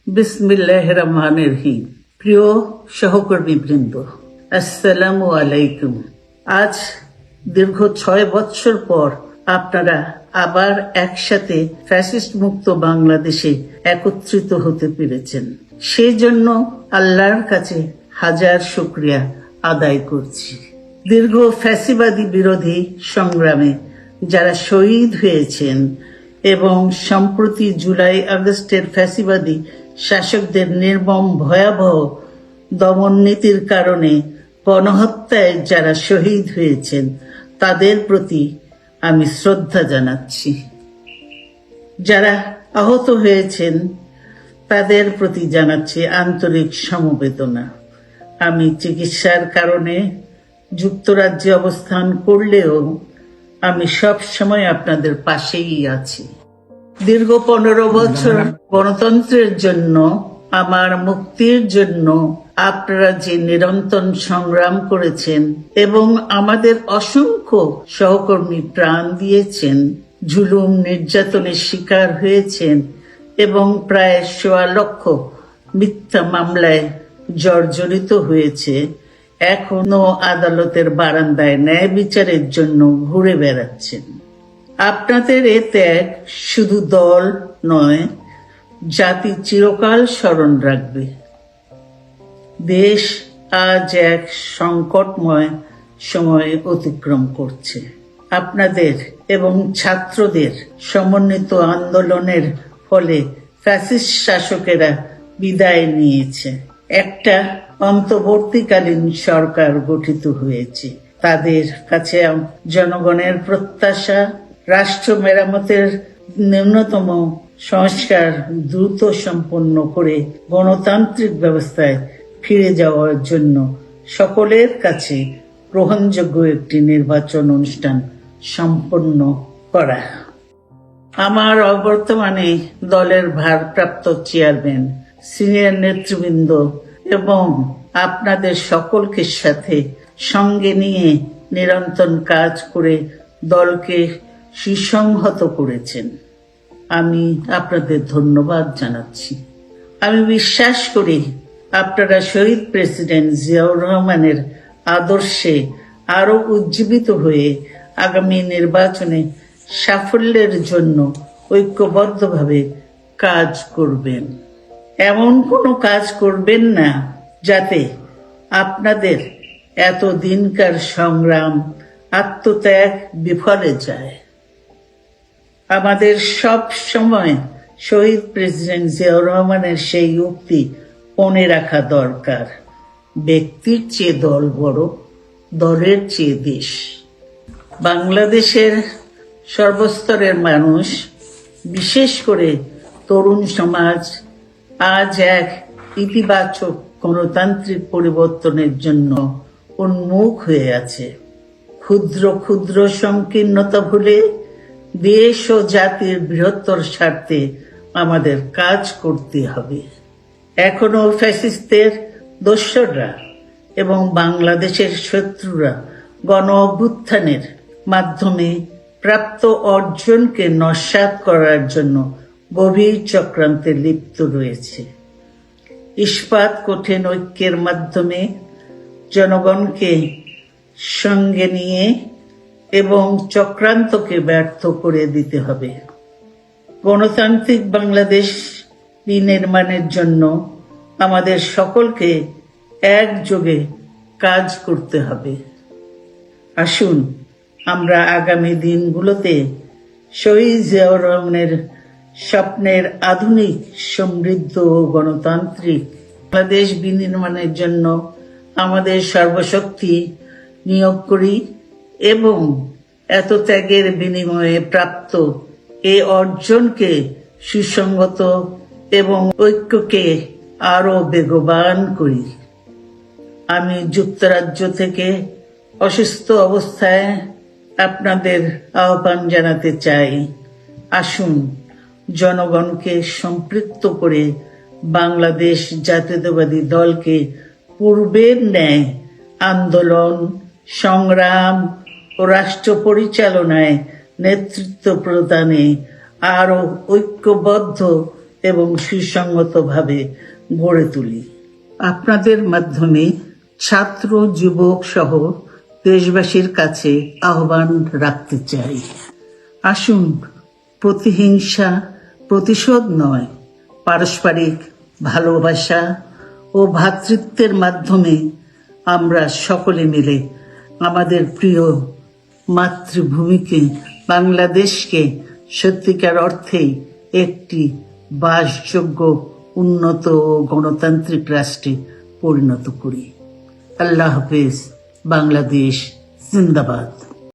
বিসমিল্লাহির রহমানির রহিম। প্রিয় সহকর্মীবৃন্দ, আসসালামু আলাইকুম। আজ দীর্ঘ 6 বছর পর আপনারা আবার একসাথে ফ্যাসিস্ট মুক্ত বাংলাদেশে একত্রিত হতে পেরেছেন। সেই জন্য আল্লাহর কাছে হাজার শুকরিয়া আদায় করছি। দীর্ঘ ফ্যাসিবাদী বিরোধী সংগ্রামে যারা শহীদ হয়েছেন এবং সম্প্রতি জুলাই আগস্টের ফ্যাসিবাদী শাসকদের নির্মম ভয়াবহ দমন নীতির কারণে গণহত্যায় যারা শহীদ হয়েছেন তাদের প্রতি আমি শ্রদ্ধা জানাচ্ছি। যারা আহত হয়েছেন তাদের প্রতি জানাচ্ছি আন্তরিক সমবেদনা। আমি চিকিৎসার কারণে যুক্তরাজ্যে অবস্থান করলেও আমি সব সময় আপনাদের পাশেই আছি। দীর্ঘ 15 বছর গণতন্ত্রের জন্য, আমার মুক্তির জন্য আপনারা যে নিরন্তর সংগ্রাম করেছেন এবং আমাদের অসংখ্য সহকর্মী প্রাণ দিয়েছেন, জুলুম নির্যাতনের শিকার হয়েছেন এবং প্রায় 1.25 লক্ষ মিথ্যা মামলায় জর্জরিত হয়েছে, এখনো আদালতের বারান্দায় ন্যায় বিচারের জন্য ঘুরে বেড়াচ্ছেন। আপনাদের এ ত্যাগ শুধু দল নয়, জাতি চিরকাল স্মরণ রাখবে। দেশ আজ এক সংকটময় সময় অতিক্রম করছে। আপনাদের এবং ছাত্রদের সমন্বিত আন্দোলনের ফলে ফ্যাসিস্ট শাসকেরা বিদায় নিয়েছে। একটা অন্তর্বর্তীকালীন সরকার গঠিত হয়েছে। তাদের কাছে জনগণের প্রত্যাশা রাষ্ট্র মেরামতের ন্যূনতম সংস্কার দ্রুত সম্পন্ন করে গণতান্ত্রিক ব্যবস্থায় ফিরে যাওয়ার জন্য সকলের কাছে গ্রহণযোগ্য একটি নির্বাচন অনুষ্ঠান সম্পন্ন করা। আমার অবর্তমানে দলের ভারপ্রাপ্ত চেয়ারম্যান, সিনিয়র নেতৃবৃন্দ এবং আপনাদের সকলকে সাথে সঙ্গে নিয়ে নিরন্তর কাজ করে দলকে সুসংহত করেছেন। আমি আপনাদের ধন্যবাদ জানাচ্ছি। আমি বিশ্বাস করি আপনারা শহীদ প্রেসিডেন্ট জিয়াউর রহমানের আদর্শে আরো উজ্জীবিত হয়ে আগামী নির্বাচনে সাফল্যের জন্য ঐক্যবদ্ধভাবে কাজ করবেন। এমন কোনো কাজ করবেন না যাতে আপনাদের এতদিনকার সংগ্রাম, আত্মত্যাগ বিফলে যায়। আমাদের সব সময় শহীদ প্রেসিডেন্ট জিয়াউর রহমানের সেই উক্তি মনে রাখা দরকার, ব্যক্তির চেয়ে দল বড়, দলের চেয়ে দেশ। বাংলাদেশের সর্বস্তরের মানুষ, বিশেষ করে তরুণ সমাজ আজ এক ইতিবাচক গণতান্ত্রিক পরিবর্তনের জন্য উন্মুখ হয়ে আছে। ক্ষুদ্র ক্ষুদ্র সংকীর্ণতা ভুলে দেশ ও জাতির বৃহত্তর স্বার্থে আমাদের কাজ করতে হবে। এখনো ফ্যাসিস্টদের দোসররা এবং বাংলাদেশের শত্রুরা গণ অভ্যুত্থানের মাধ্যমে প্রাপ্ত অর্জনকে নস্যাৎ করার জন্য গভীর চক্রান্তে লিপ্ত রয়েছে। ইস্পাত কঠিন ঐক্যের মাধ্যমে জনগণকে সঙ্গে নিয়ে এবং চক্রান্তকে ব্যর্থ করে দিতে হবে। গণতান্ত্রিক বাংলাদেশ বিনির্মাণের জন্য আমাদের সকলকে একযোগে কাজ করতে হবে। আসুন আমরা আগামী দিনগুলোতে শহীদ জিয়াউর রহমানের স্বপ্নের আধুনিক, সমৃদ্ধ ও গণতান্ত্রিক বাংলাদেশ বিনির্মাণের জন্য আমাদের সর্বশক্তি নিয়োগ করি এবং এত ত্যাগের বিনিময়ে প্রাপ্ত এ অর্জনকে সুসংগত এবং ঐক্যকে আরো বেগবান করি। আমি যুক্তরাজ্য থেকে অসুস্থ অবস্থায় আপনাদের আহ্বান জানাতে চাই। আসুন জনগণকে সম্পৃক্ত করে বাংলাদেশ জাতীয়তাবাদী দলকে পূর্বের ন্যায় আন্দোলন, সংগ্রাম ও রাষ্ট্র পরিচালনায় নেতৃত্ব প্রদানে আরো ঐক্যবদ্ধ এবং সুসংগতভাবে গড়ে তুলি। আপনাদের মাধ্যমে ছাত্র, যুবক সহ দেশবাসীর কাছে আহ্বান রাখতে চাই, আসুন প্রতিহিংসা, প্রতিশোধ নয়, পারস্পরিক ভালোবাসা ও ভ্রাতৃত্বের মাধ্যমে আমরা সকলে মিলে আমাদের প্রিয় মাতৃভূমিকে, বাংলাদেশকে সত্যিকার অর্থেই একটি বাসযোগ্য, উন্নত ও গণতান্ত্রিক রাষ্ট্রে পরিণত করি। আল্লাহ হাফেজ। বাংলাদেশ জিন্দাবাদ।